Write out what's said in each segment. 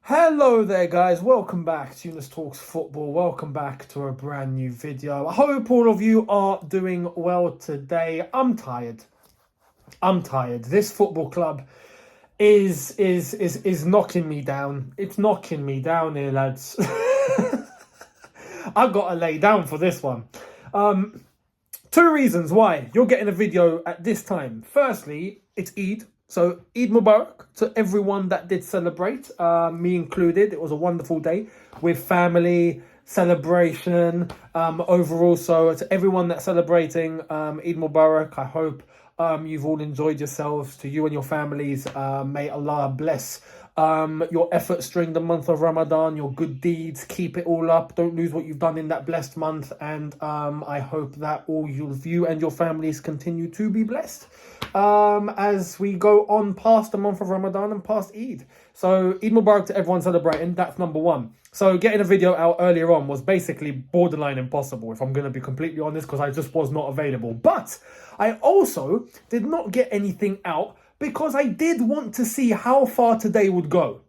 Hello there guys, welcome back to Younes Talks Football, welcome back to a brand new video. I hope all of you are doing well today. I'm tired. This football club is knocking me down. It's knocking me down here, lads. I've got to lay down for this one. Two reasons why you're getting a video at this time. Firstly, it's Eid. So Eid Mubarak to everyone that did celebrate, me included. It was a wonderful day with family, celebration, overall. So to everyone that's celebrating Eid Mubarak, I hope you've all enjoyed yourselves. To you and your families, may Allah bless your efforts during the month of Ramadan, your good deeds. Keep it all up. Don't lose what you've done in that blessed month. And I hope that all of you and your families continue to be blessed as we go on past the month of Ramadan and past Eid. So Eid Mubarak to everyone celebrating. That's number one. So getting a video out earlier on was basically borderline impossible, if I'm going to be completely honest, because I just was not available. But I also did not get anything out because I did want to see how far today would go.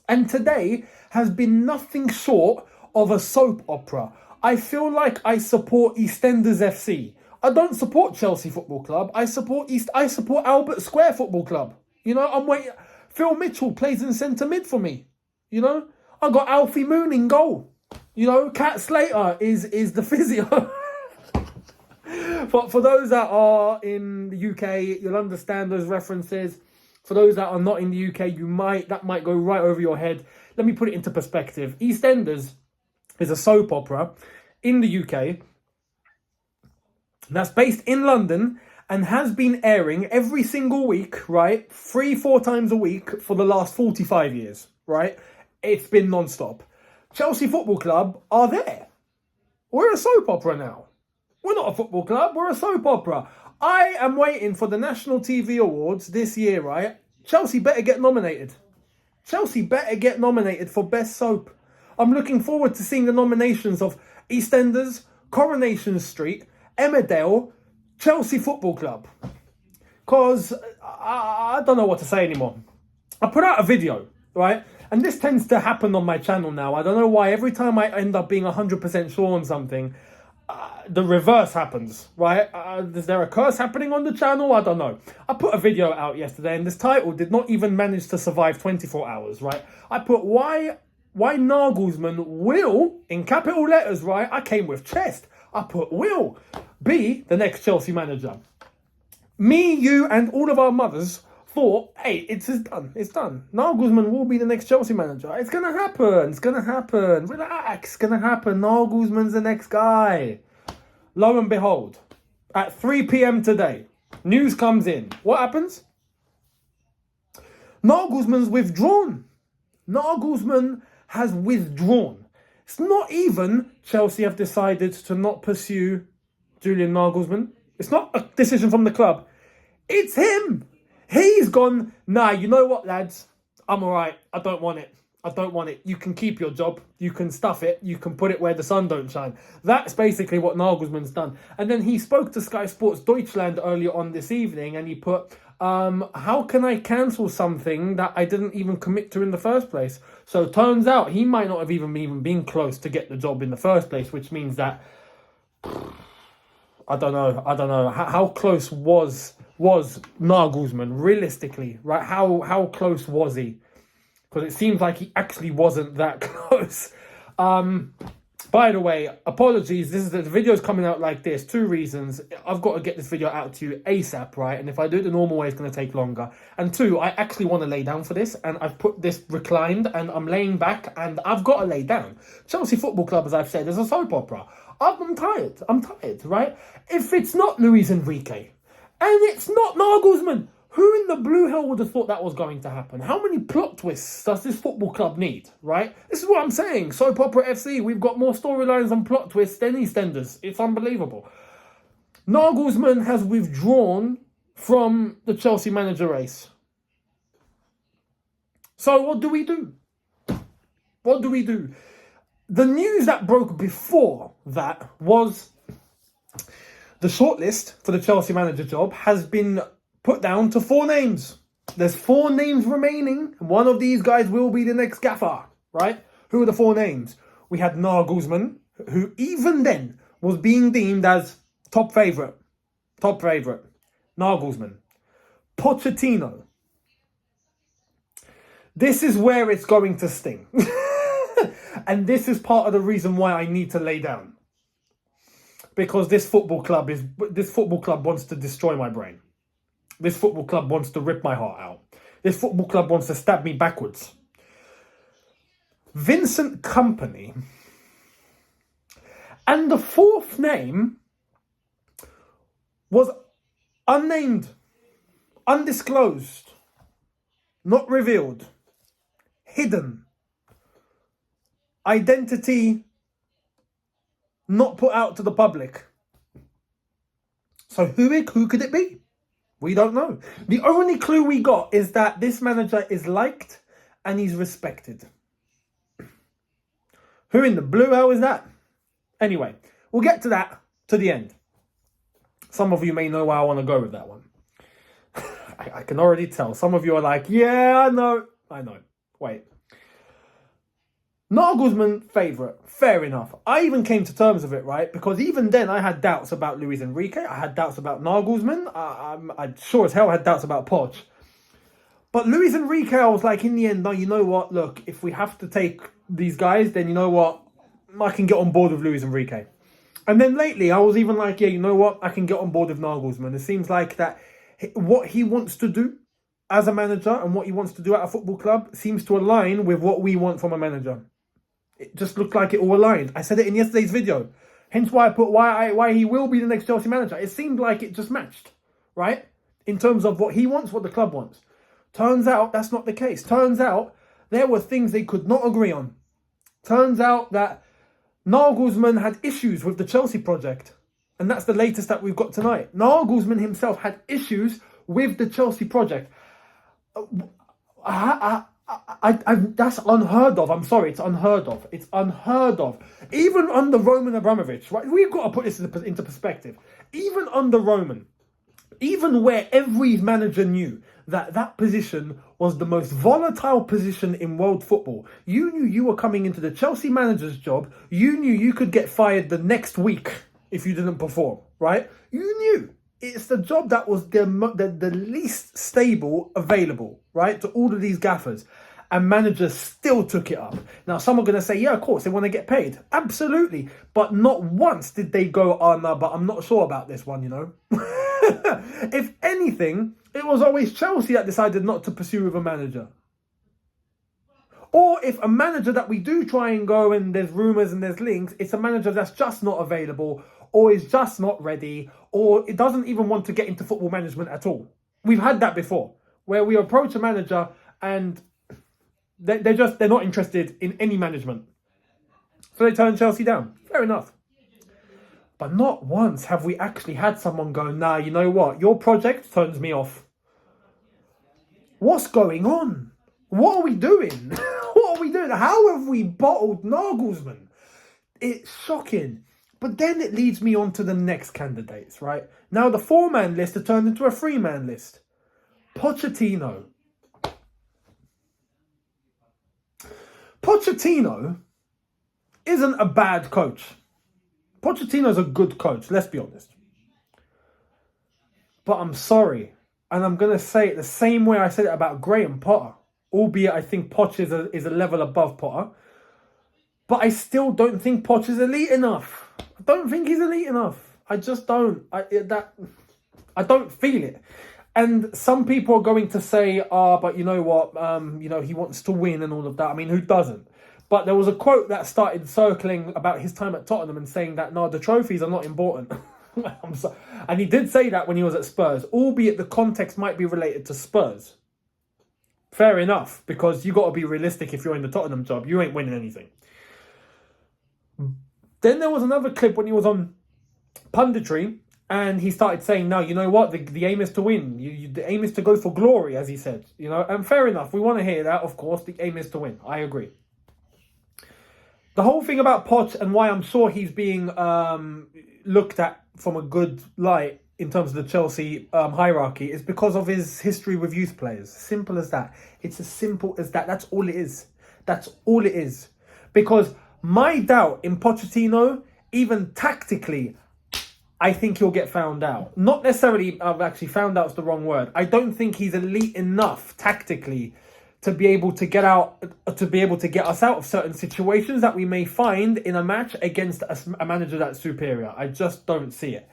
And today has been nothing short of a soap opera. I feel like I support EastEnders FC. I don't support Chelsea Football Club. I support Albert Square Football Club. You know, I'm waiting. Phil Mitchell plays in centre mid for me. You know, I got Alfie Moon in goal. You know, Cat Slater is the physio. For those that are in the UK, you'll understand those references. For those that are not in the UK, that might go right over your head. Let me put it into perspective. EastEnders is a soap opera in the UK that's based in London and has been airing every single week, right? 3-4 times a week for the last 45 years, right? It's been non-stop. Chelsea Football Club are there. We're a soap opera now. We're not a football club, we're a soap opera. I am waiting for the National TV Awards this year, right? Chelsea better get nominated. Chelsea better get nominated for Best Soap. I'm looking forward to seeing the nominations of EastEnders, Coronation Street, Emmerdale, Chelsea Football Club. Because I don't know what to say anymore. I put out a video, right? And this tends to happen on my channel now. I don't know why. Every time I end up being 100% sure on something, the reverse happens, right? Is there a curse happening on the channel? I don't know. I put a video out yesterday and this title did not even manage to survive 24 hours, right? I put why Nagelsmann will, in capital letters, right? I came with chest. I put will be the next Chelsea manager. Me, you, and all of our mothers thought, hey, it's done. It's done. Nagelsmann will be the next Chelsea manager. It's going to happen. It's going to happen. Relax. It's going to happen. Nagelsmann's the next guy. Lo and behold, at 3 p.m. today, news comes in. What happens? Nagelsmann's withdrawn. Nagelsmann has withdrawn. It's not even Chelsea have decided to not pursue Julian Nagelsmann. It's not a decision from the club. It's him. He's gone, nah, you know what, lads? I'm all right. I don't want it. You can keep your job. You can stuff it. You can put it where the sun don't shine. That's basically what Nagelsmann's done. And then he spoke to Sky Sports Deutschland earlier on this evening and he put, how can I cancel something that I didn't even commit to in the first place? So turns out he might not have even been close to get the job in the first place, which means that, I don't know. How close was Nagelsmann realistically, right? How close was he? Because it seems like he actually wasn't that close. By the way, apologies. The video's coming out like this. 2 reasons. I've got to get this video out to you ASAP, right? And if I do it the normal way, it's going to take longer. And 2, I actually want to lay down for this. And I've put this reclined and I'm laying back and I've got to lay down. Chelsea Football Club, as I've said, is a soap opera. I'm tired, right? If it's not Luis Enrique and it's not Nagelsmann, who in the blue hell would have thought that was going to happen? How many plot twists does this football club need, right? This is what I'm saying. Soap Opera FC, we've got more storylines and plot twists than EastEnders. It's unbelievable. Nagelsmann has withdrawn from the Chelsea manager race. So what do we do? The news that broke before that was the shortlist for the Chelsea manager job has been put down to 4 names. There's 4 names remaining. One of these guys will be the next gaffer, right? Who are the 4 names? We had Nagelsmann, who even then was being deemed as top favourite. Top favourite. Nagelsmann. Pochettino. This is where it's going to sting. And this is part of the reason why I need to lay down. Because this football club wants to destroy my brain. This football club wants to rip my heart out. This football club wants to stab me backwards. Vincent Kompany. And the 4th name was unnamed, undisclosed, not revealed, hidden, identity not put out to the public. So who could it be? We don't know. The only clue we got is that this manager is liked and he's respected. Who in the blue hell is that? Anyway, we'll get to that to the end. Some of you may know where I want to go with that one. I can already tell. Some of you are like, yeah, I know. Wait. Nagelsmann favourite. Fair enough. I even came to terms with it, right? Because even then I had doubts about Luis Enrique. I had doubts about Nagelsmann. I sure as hell had doubts about Poch. But Luis Enrique, I was like, in the end, no, you know what? Look, if we have to take these guys, then you know what? I can get on board with Luis Enrique. And then lately, I was even like, yeah, you know what? I can get on board with Nagelsmann. It seems like that what he wants to do as a manager and what he wants to do at a football club seems to align with what we want from a manager. It just looked like it all aligned. I said it in yesterday's video. Hence why I put why he will be the next Chelsea manager. It seemed like it just matched, right? In terms of what he wants, what the club wants. Turns out that's not the case. Turns out there were things they could not agree on. Turns out that Nagelsmann had issues with the Chelsea project. And that's the latest that we've got tonight. Nagelsmann himself had issues with the Chelsea project. That's unheard of. I'm sorry, it's unheard of. It's unheard of. Even under Roman Abramovich, right? We've got to put this into perspective. Even under Roman, even where every manager knew that position was the most volatile position in world football. You knew you were coming into the Chelsea manager's job. You knew you could get fired the next week if you didn't perform, right? You knew. It's the job that was the least stable available, right, to all of these gaffers. And managers still took it up. Now, some are going to say, yeah, of course, they want to get paid. Absolutely. But not once did they go, oh, no, but I'm not sure about this one, you know. If anything, it was always Chelsea that decided not to pursue with a manager. Or if a manager that we do try and go and there's rumours and there's links, it's a manager that's just not available or is just not ready or it doesn't even want to get into football management at all. We've had that before where we approach a manager and they're not interested in any management. So they turn Chelsea down. Fair enough. But not once have we actually had someone go, nah, you know what? Your project turns me off. What's going on? What are we doing? What are we doing? How have we bottled Nagelsmann? It's shocking. But then it leads me on to the next candidates, right? Now the 4-man list has turned into a 3-man list. Pochettino. Pochettino isn't a bad coach. Pochettino's a good coach, let's be honest. But I'm sorry, and I'm going to say it the same way I said it about Graham Potter, albeit I think Poch is a level above Potter. But I still don't think Poch is elite enough. I don't think he's elite enough. I just don't. I don't feel it. And some people are going to say, but you know what, he wants to win and all of that. I mean, who doesn't? But there was a quote that started circling about his time at Tottenham and saying that, no, the trophies are not important. And he did say that when he was at Spurs, albeit the context might be related to Spurs. Fair enough, because you got to be realistic if you're in the Tottenham job. You ain't winning anything. Then there was another clip when he was on punditry and he started saying, no, you know what? The aim is to win. The aim is to go for glory, as he said. You know, and fair enough. We want to hear that, of course. The aim is to win. I agree. The whole thing about Poch and why I'm sure he's being looked at from a good light in terms of the Chelsea hierarchy is because of his history with youth players. Simple as that. It's as simple as that. That's all it is. That's all it is. Because my doubt in Pochettino, even tactically, I think he'll get found out. Not necessarily, I've actually found out's the wrong word. I don't think he's elite enough tactically to be able to get us out of certain situations that we may find in a match against a manager that's superior. I just don't see it.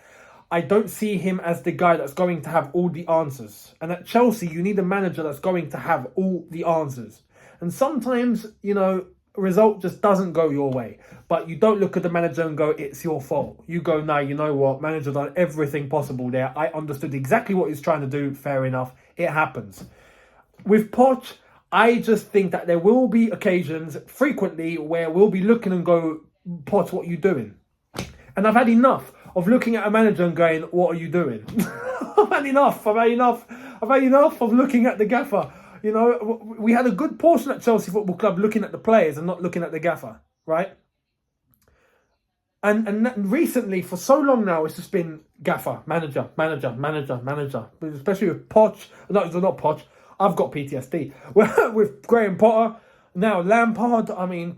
I don't see him as the guy that's going to have all the answers. And at Chelsea, you need a manager that's going to have all the answers. And sometimes, a result just doesn't go your way. But you don't look at the manager and go, it's your fault. You go, nah, you know what? Manager done everything possible there. I understood exactly what he's trying to do. Fair enough. It happens. With Poch, I just think that there will be occasions, frequently, where we'll be looking and go, Poch, what are you doing? And I've had enough of looking at a manager and going, what are you doing? I've had enough of looking at the gaffer. We had a good portion at Chelsea Football Club looking at the players and not looking at the gaffer, right? And recently, for so long now, it's just been gaffer, manager. Especially with Poch. No, not Poch. I've got PTSD. With Graham Potter, now Lampard, I mean,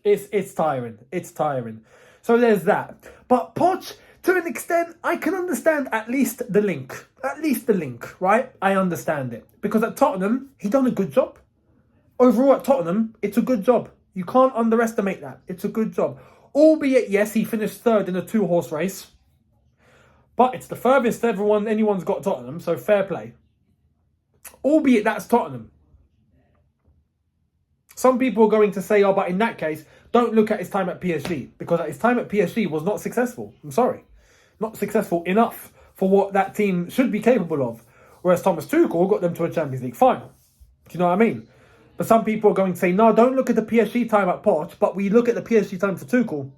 it's tiring. It's tiring. So there's that. But Poch, to an extent, I can understand at least the link. Right? I understand it. Because at Tottenham, he done a good job. Overall at Tottenham, it's a good job. You can't underestimate that. It's a good job. Albeit, yes, he finished third in a 2-horse race. But it's the furthest anyone's got Tottenham, so fair play. Albeit that's Tottenham. Some people are going to say, but in that case, don't look at his time at PSG. Because his time at PSG was not successful. I'm sorry. Not successful enough for what that team should be capable of. Whereas Thomas Tuchel got them to a Champions League final. Do you know what I mean? But some people are going to say, no, don't look at the PSG time at Poch, but we look at the PSG time for Tuchel.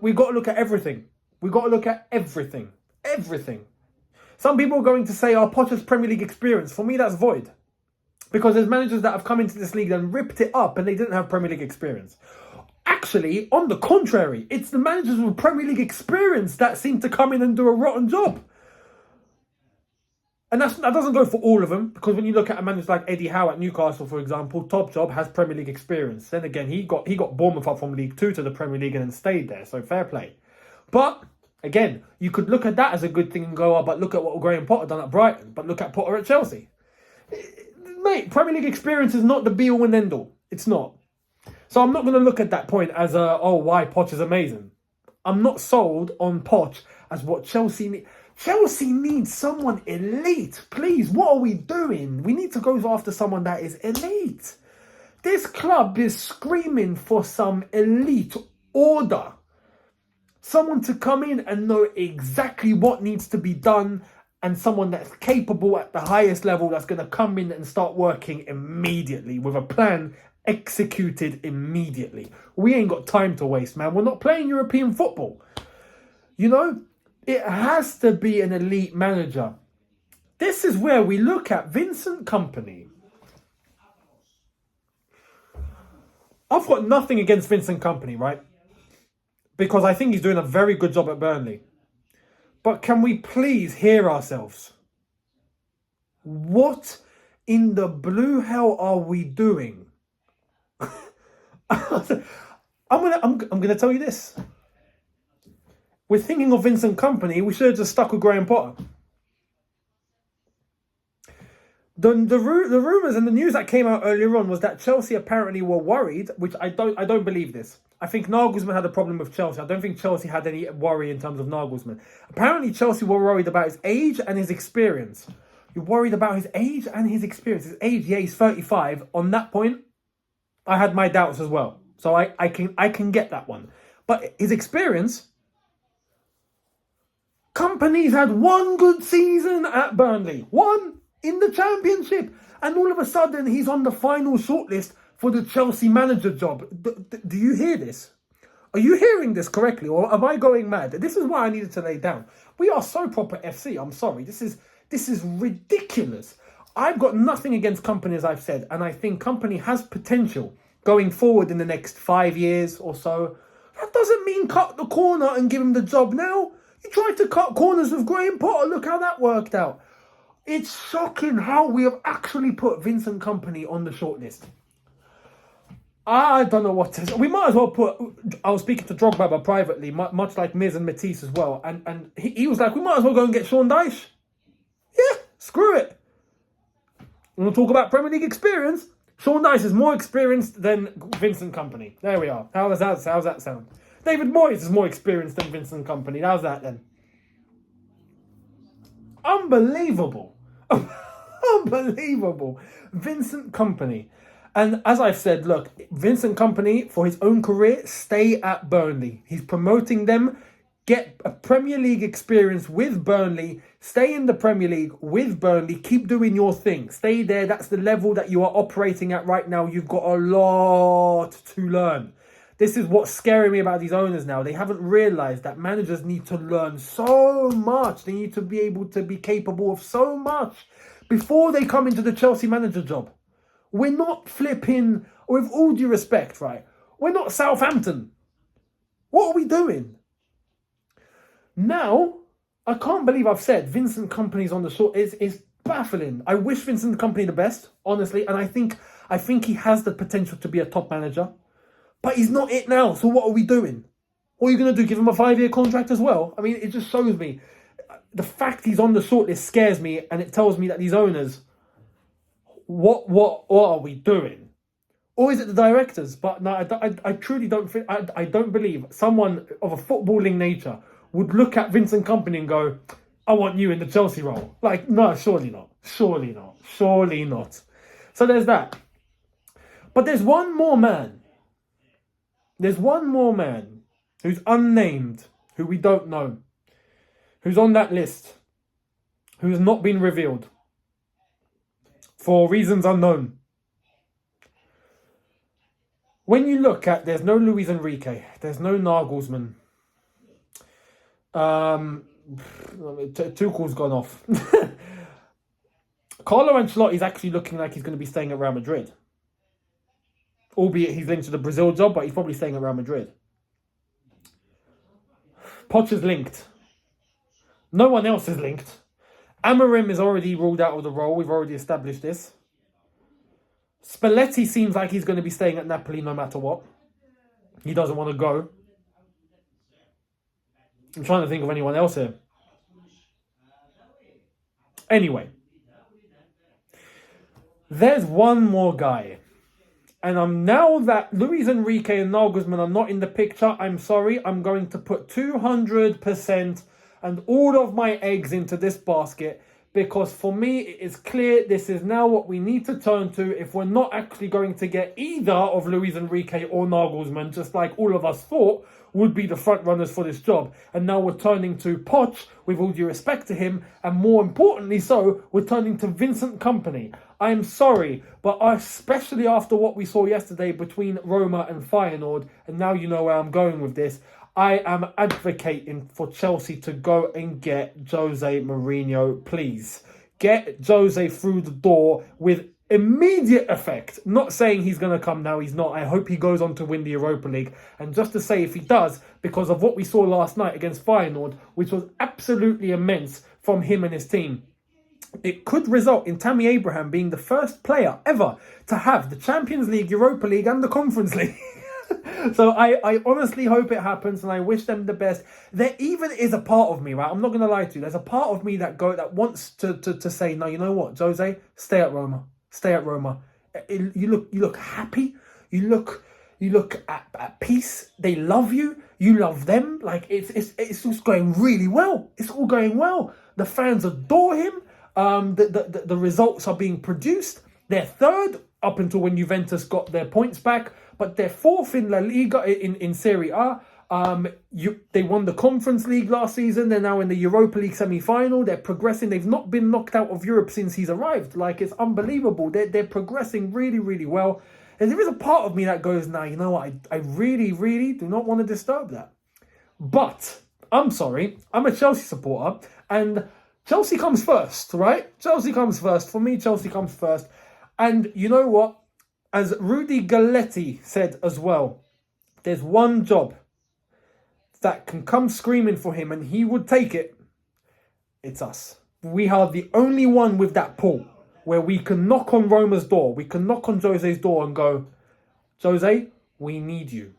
We've got to look at everything. Everything. Some people are going to say, Poch's Premier League experience. For me, that's void. Because there's managers that have come into this league and ripped it up and they didn't have Premier League experience. Actually, on the contrary, it's the managers with Premier League experience that seem to come in and do a rotten job. And that doesn't go for all of them, because when you look at a manager like Eddie Howe at Newcastle, for example, top job, has Premier League experience. Then again, he got Bournemouth up from League 2 to the Premier League and then stayed there, so fair play. But again, you could look at that as a good thing and go, but look at what Graham Potter done at Brighton, but look at Potter at Chelsea. Mate, Premier League experience is not the be-all and end-all. It's not. So I'm not going to look at that point as, why Poch is amazing. I'm not sold on Poch as what Chelsea need. Chelsea needs someone elite. Please, what are we doing? We need to go after someone that is elite. This club is screaming for some elite order. Someone to come in and know exactly what needs to be done, and someone that's capable at the highest level that's going to come in and start working immediately with a plan executed immediately. We ain't got time to waste, man. We're not playing European football. It has to be an elite manager. This is where we look at Vincent Kompany. I've got nothing against Vincent Kompany, right? Because I think he's doing a very good job at Burnley. But can we please hear ourselves? What in the blue hell are we doing? I'm gonna tell you this. We're thinking of Vincent Kompany. We should have just stuck with Graham Potter. The rumours and the news that came out earlier on was that Chelsea apparently were worried, which I don't believe this. I think Nagelsmann had a problem with Chelsea. I don't think Chelsea had any worry in terms of Nagelsmann. Apparently Chelsea were worried about his age and his experience. You're worried about his age and his experience. His age, yeah, he's 35. On that point, I had my doubts as well. So I can get that one. But his experience, Kompany's had one good season at Burnley. One in the Championship. And all of a sudden, he's on the final shortlist for the Chelsea manager job. Do you hear this? Are you hearing this correctly? Or am I going mad? This is why I needed to lay down. We are so proper FC. I'm sorry. This is ridiculous. I've got nothing against Kompany, as I've said. And I think Kompany has potential going forward in the next 5 years or so. That doesn't mean cut the corner and give him the job now. You tried to cut corners with Graham Potter. Look how that worked out. It's shocking how we have actually put Vincent Kompany on the shortlist. I don't know what to say. We might as well put... I was speaking to Drogba privately, much like Miz and Matisse as well. And he was like, we might as well go and get Sean Dyche. Yeah, screw it. You want to talk about Premier League experience? Sean Dyche is more experienced than Vincent Kompany. There we are. How's that sound? David Moyes is more experienced than Vincent Kompany. How's that then? Unbelievable. Unbelievable. Vincent Kompany. And as I've said, look, Vincent Kompany, for his own career, stay at Burnley. He's promoting them. Get a Premier League experience with Burnley. Stay in the Premier League with Burnley. Keep doing your thing. Stay there. That's the level that you are operating at right now. You've got a lot to learn. This is what's scaring me about these owners now. They haven't realised that managers need to learn so much. They need to be able to be capable of so much before they come into the Chelsea manager job. We're not flipping, with all due respect, right? We're not Southampton. What are we doing? Now, I can't believe I've said Vincent Kompany's on the short. It's baffling. I wish Vincent Kompany the best, honestly. And I think he has the potential to be a top manager. But he's not it now. So what are we doing? What are you going to do? Give him a 5-year contract as well? I mean, it just shows me. The fact he's on the shortlist scares me. And it tells me that these owners... What are we doing? Or is it the directors? But no, I truly don't think... I don't believe someone of a footballing nature would look at Vincent Kompany and go, I want you in the Chelsea role. Like, no, surely not. Surely not. Surely not. So there's that. But there's one more man. There's one more man who's unnamed, who we don't know, who's on that list, who has not been revealed for reasons unknown. When you look at, there's no Luis Enrique, there's no Nagelsmann. Tuchel's gone off. Carlo Ancelotti's actually looking like he's going to be staying at Real Madrid. Albeit he's linked to the Brazil job, but he's probably staying at Real Madrid. Poch is linked. No one else is linked. Amorim is already ruled out of the role. We've already established this. Spalletti seems like he's going to be staying at Napoli no matter what. He doesn't want to go. I'm trying to think of anyone else here. Anyway. There's one more guy. And now that Luis Enrique and Nagelsmann are not in the picture, I'm sorry, I'm going to put 200% and all of my eggs into this basket, because for me, it is clear this is now what we need to turn to if we're not actually going to get either of Luis Enrique or Nagelsmann, just like all of us thought would be the front runners for this job. And now we're turning to Poch, with all due respect to him, and more importantly so, we're turning to Vincent Kompany. I'm sorry, but especially after what we saw yesterday between Roma and Feyenoord, and now you know where I'm going with this, I am advocating for Chelsea to go and get Jose Mourinho, please. Get Jose through the door with immediate effect. Not saying he's going to come now, he's not. I hope he goes on to win the Europa League. And just to say, if he does, because of what we saw last night against Feyenoord, which was absolutely immense from him and his team, it could result in Tammy Abraham being the first player ever to have the Champions League, Europa League and the Conference League. So I honestly hope it happens, and I wish them the best. There even is a part of me, right? I'm not going to lie to you. There's a part of me that wants to say, no, you know what, Jose, stay at Roma. Stay at Roma. You look happy. You look at peace. They love you. You love them. Like it's just going really well. It's all going well. The fans adore him. The results are being produced. They're third up until when Juventus got their points back, but they're fourth in La Liga in Serie A. They won the Conference League last season. They're now in the Europa League semi-final. They're progressing. They've not been knocked out of Europe since he's arrived. Like, it's unbelievable. They're progressing really, really well. And there is a part of me that goes, nah, you know what? I really, really do not want to disturb that. But I'm sorry. I'm a Chelsea supporter, and Chelsea comes first, right? Chelsea comes first. For me, Chelsea comes first. And you know what? As Rudy Galletti said as well, there's one job that can come screaming for him and he would take it, it's us. We are the only one with that pull where we can knock on Roma's door. We can knock on Jose's door and go, Jose, we need you.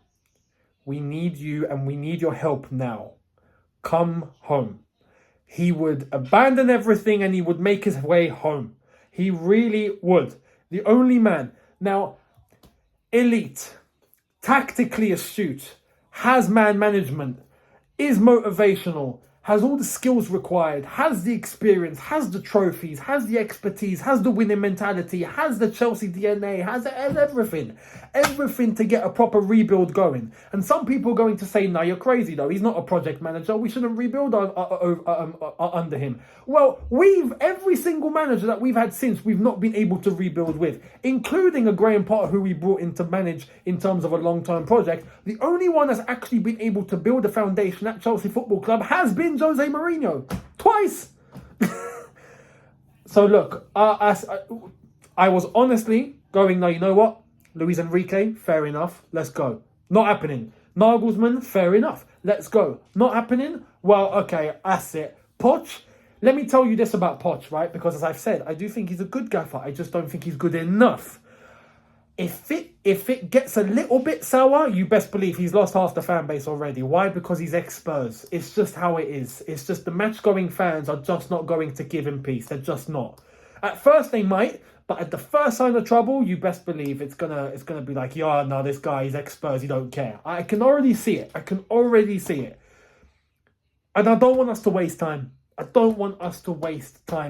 We need you and we need your help now. Come home. He would abandon everything and he would make his way home. He really would. The only man. Now, elite, tactically astute, has man management, is motivational, has all the skills required, has the experience, has the trophies, has the expertise, has the winning mentality, has the Chelsea DNA, has everything. Everything to get a proper rebuild going. And some people are going to say, no, you're crazy though. He's not a project manager. We shouldn't rebuild under him. Well, every single manager that we've had since, we've not been able to rebuild with, including a Graham Potter who we brought in to manage in terms of a long-term project. The only one that's actually been able to build a foundation at Chelsea Football Club has been Jose Mourinho. Twice. So look, I was honestly going, no, you know what? Luis Enrique, fair enough. Let's go. Not happening. Nagelsmann, fair enough. Let's go. Not happening? Well, okay, that's it. Poch, let me tell you this about Poch, right? Because as I've said, I do think he's a good gaffer. I just don't think he's good enough. If it gets a little bit sour, you best believe he's lost half the fan base already. Why? Because he's ex-Spurs. It's just how it is. It's just the match-going fans are just not going to give him peace. They're just not. At first they might, but at the first sign of trouble, you best believe it's gonna be like, yeah, no, this guy is ex-Spurs. He don't care. I can already see it. And I don't want us to waste time.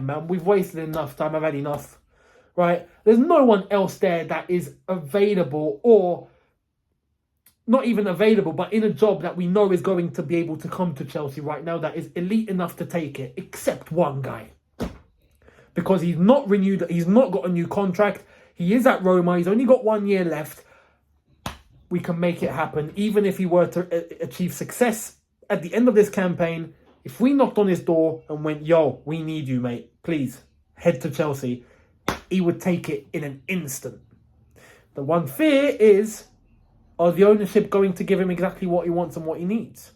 Man. We've wasted enough time. I've had enough. Right? There's no one else there that is available, or not even available, but in a job that we know is going to be able to come to Chelsea right now that is elite enough to take it, except one guy. Because he's not renewed, he's not got a new contract. He is at Roma, he's only got 1 year left. We can make it happen, even if he were to achieve success at the end of this campaign. If we knocked on his door and went, yo, we need you, mate, please head to Chelsea, he would take it in an instant. The one fear is, are the ownership going to give him exactly what he wants and what he needs?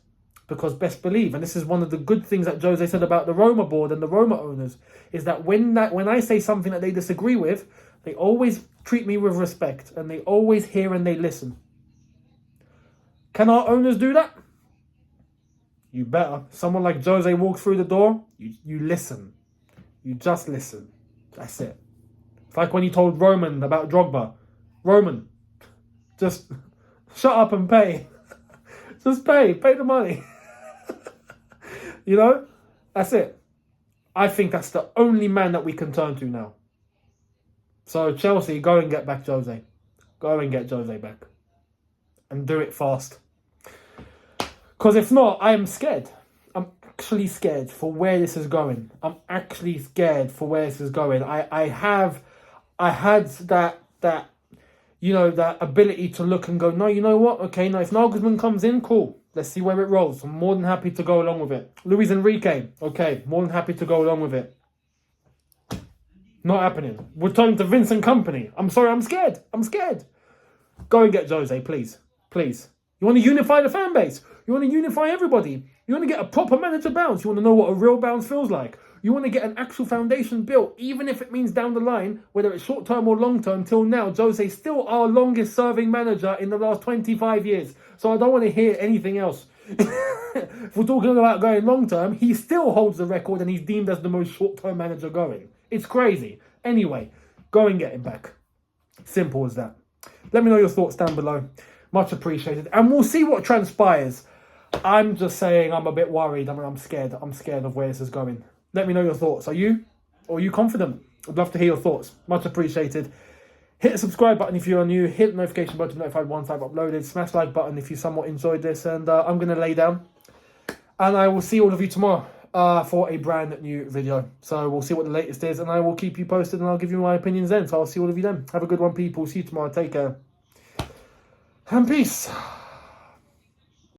Because best believe, and this is one of the good things that Jose said about the Roma board and the Roma owners, is that when I say something that they disagree with, they always treat me with respect and they always hear and they listen. Can our owners do that? You better. Someone like Jose walks through the door, you listen. You just listen. That's it. It's like when he told Roman about Drogba. Roman, just shut up and pay. Just pay the money. You know, that's it. I think that's the only man that we can turn to now. So Chelsea, go and get back Jose. Go and get Jose back. And do it fast. Because if not, I am scared. I'm actually scared for where this is going. I had that ability to look and go, no, you know what? Okay, now if Nagelsmann comes in, cool. Let's see where it rolls. I'm more than happy to go along with it. Luis Enrique, okay, more than happy to go along with it. Not happening. We're turning to Vincent Kompany. I'm sorry, I'm scared. Go and get Jose, please. Please. You want to unify the fan base. You want to unify everybody. You want to get a proper manager bounce. You want to know what a real bounce feels like. You want to get an actual foundation built, even if it means down the line, whether it's short-term or long-term. Till now, Jose is still our longest-serving manager in the last 25 years. So I don't want to hear anything else. If we're talking about going long-term, he still holds the record and he's deemed as the most short-term manager going. It's crazy. Anyway, go and get him back. Simple as that. Let me know your thoughts down below. Much appreciated. And we'll see what transpires. I'm just saying I'm a bit worried. I'm scared. I'm scared of where this is going. Let me know your thoughts. Are you confident? I'd love to hear your thoughts. Much appreciated. Hit the subscribe button if you're new. Hit the notification button to be notified once I've uploaded. Smash the like button if you somewhat enjoyed this. And I'm going to lay down. And I will see all of you tomorrow for a brand new video. So we'll see what the latest is. And I will keep you posted and I'll give you my opinions then. So I'll see all of you then. Have a good one, people. See you tomorrow. Take care. And peace.